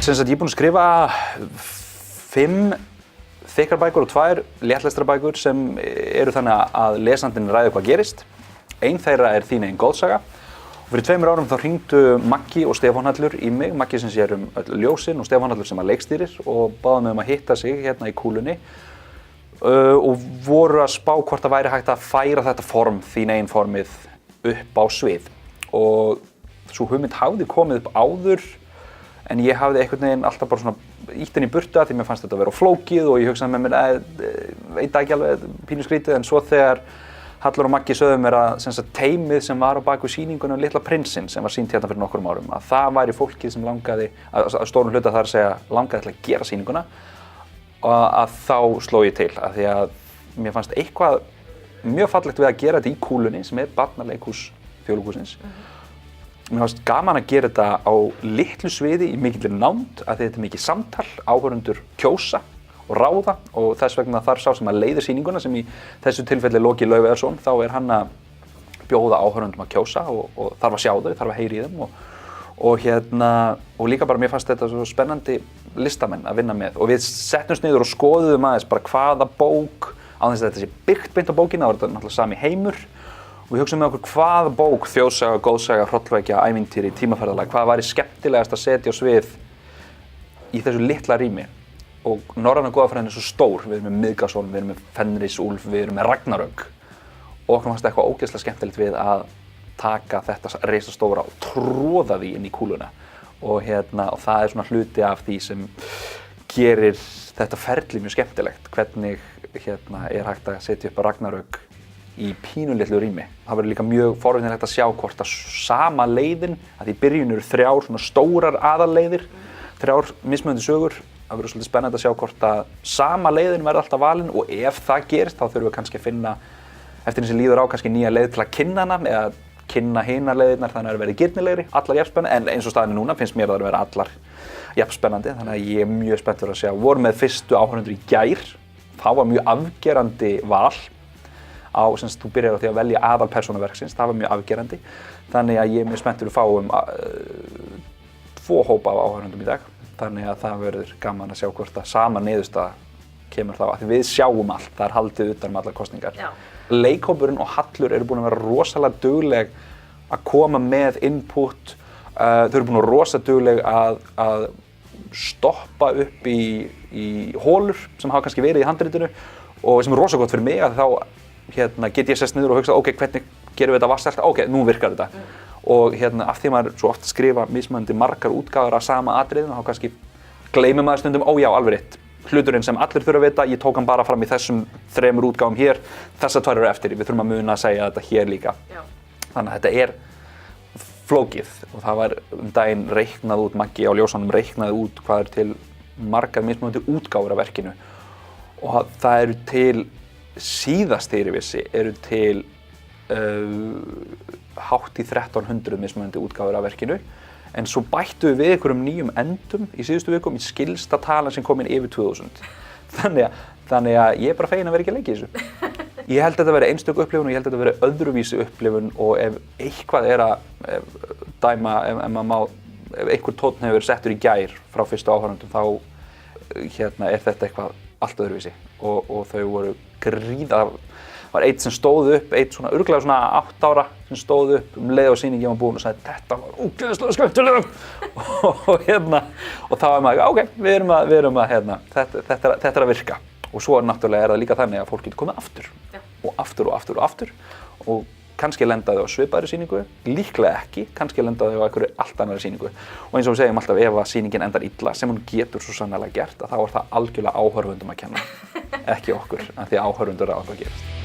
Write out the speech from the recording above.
Sem sagt, ég er búinn að skrifa 5 þykkar bækur og 2 léttlestrarbækur sem eru þannig að lesandinn ræður hvað gerist. Ein þeirra er Þín eigin goðsaga. Og fyrir 2 árum þá hringdu Maggi og Stefán Hallur í mig. Maggi sem sér öll ljósin og Stefán Hallur sem leikstýrir og báðu mig að hitta sig hérna í kúlunni og voru að spá hvort það væri hægt að færa þetta form, Þín eigin formið, upp á svið. Og sú hugmynd hafði komið upp áður en ég hafði einhvern veginn alltaf bara svona ýtt henni í burtu því mér fannst þetta að vera flókið og ég hugsaði með mér veit ekki alveg pínu skrítið en svo þegar Hallur og Maggi sögðu mér að teymið sem var á baku sýninguna Litla prinsinn sem var sýnt hérna fyrir nokkrum árum að það væri fólkið sem langaði að stórum hluta þar að segja langaði til að gera sýninguna að þá sló ég til af því að mér fannst eitthvað mjög fallegt við að gera þetta í kúlunni sem barnaleikhús Þjóðleikhússins. Mér fannst gaman að gera þetta á litlu sviði í mikilli nánd að þetta er mikið samtal, áhorfendur kjósa og ráða og þess vegna þarf sá sem að leiðir sýninguna sem í þessu tilfelli Loki Laufeyðarsson þá er hann að bjóða áhorfendum að kjósa og þarf að sjá þau, þarf að heyra í þeim og líka bara mér fannst þetta svo spennandi listamenn að vinna með og við settumst niður og skoðuðum aðeins bara hvaða bók á þess að þetta sé byggt beint á bókina, þá er þetta náttúrulega sami heimur og við hugsaðum með okkur hvaða bók, þjóðsaga, góðsaga, hrollvekja, ævintýri, tímaferðalag, hvað væri skemmtilegast að setja á svið í þessu litla rými. Og norræna goðafræðin er svo stór, við erum með Miðgarðsson, við erum með Fenrisúlf, við erum með Ragnarök og okkur fannst eitthvað ógeðslega skemmtilegt við að taka þetta risastóra og tróða því inn í kúluna og það er svona hluti af því sem gerir þetta ferli mjög skemmtilegt, hvernig er hægt að setja upp Ragnarök í pínulitlu rými. Það verður líka mjög forvitnilegt að sjá hvort að sama leiðin, að í byrjun eru 3 svona stórar aðalleiðir, 3 mismunandi sögur. Það verður svolítið spennandi að sjá hvort að sama leiðin verður alltaf valin og ef það gerist þá þurfum við kannski að finna eftir því sem líður á kannski nýja leið til að kynna hana eða kynna hinar leiðirnar þannig að það verði girnilegri, allar jafnspennandi en eins og staðan er núna finnst mér að það vera allar jafnspennandi þannig að ég er mjög spenntur að sjá. Vorum með fyrstu áhorfendur í gær, það var mjög afgerandi val á sem þú byrjar á því að velja aðalpersónu verksins, það var mjög afgerandi þannig að ég er mjög spenntur að fáum 2 hópa af áhorfendum í dag þannig að það verður gaman að sjá hvort að sama niðurstaða kemur þá að því við sjáum allt, það er haldið utan allar kosningar. Já. Leikhópurinn og Hallur eru búin að vera rosalega dugleg að koma með input, þau eru búin að vera rosalega dugleg að stoppa upp í hólur sem hafa kannski verið í handritinu og sem er rosalega gott fyrir mig að þá get ég sest niður og hugsa ok, hvernig gerum við þetta vatnselt, ok, nú virkar þetta. Og af því maður svo oft skrifa mismunandi margar útgáfur af sama atriðinu þá kannski gleymir maður stundum, ó já, alveg rétt. Hluturinn sem allir þurfa að vita, ég tók hann bara fram í þessum 3 útgáfum hér, þessar 2 eru eftir, við þurfum að muna að segja þetta hér líka. Já. Þannig að þetta er flókið og það var daginn reiknað út, Maggi á ljósanum reiknaði út hvað er til margar mismunandi útgáfur af verkinu og það eru til síðast þegar ég vissi, eru til hátt í 1300 mismunandi útgáfur af verkinu en svo bættum við einhverjum nýjum endum í síðustu vikum í skilsta talan sem kom inn yfir 2000 þannig að ég er bara feginn að vera ekki að leika í þessu. Ég held að þetta veri einstök upplifun og ég held að þetta veri öðruvísi upplifun og ef eitthvað er að dæma, ef einhver tónn hefur verið settur í gær frá fyrstu áhorfendum þá er þetta eitthvað allt öðruvísi og þau voru var einn sem stóð upp, einn svona örugglega svona 8 ára sem stóð upp leið og sýningi var búin og sagði þetta var ógeðslega skemmtilega og þá var maður ok, við erum að þetta er að virka og svo náttúrulega er það líka þannig að fólk getur komið aftur og aftur og aftur og aftur og kannski lenda þau á svipaðri sýningu, líklega ekki, kannski lenda þau á einhverju allt annarri sýningu og eins og við segjum alltaf ef að sýningin endar illa sem hún getur svo sannarlega gert að þá er það algjörlega áhorfendum að kenna, ekki okkur, af því áhorfendur ráða hvað gerist.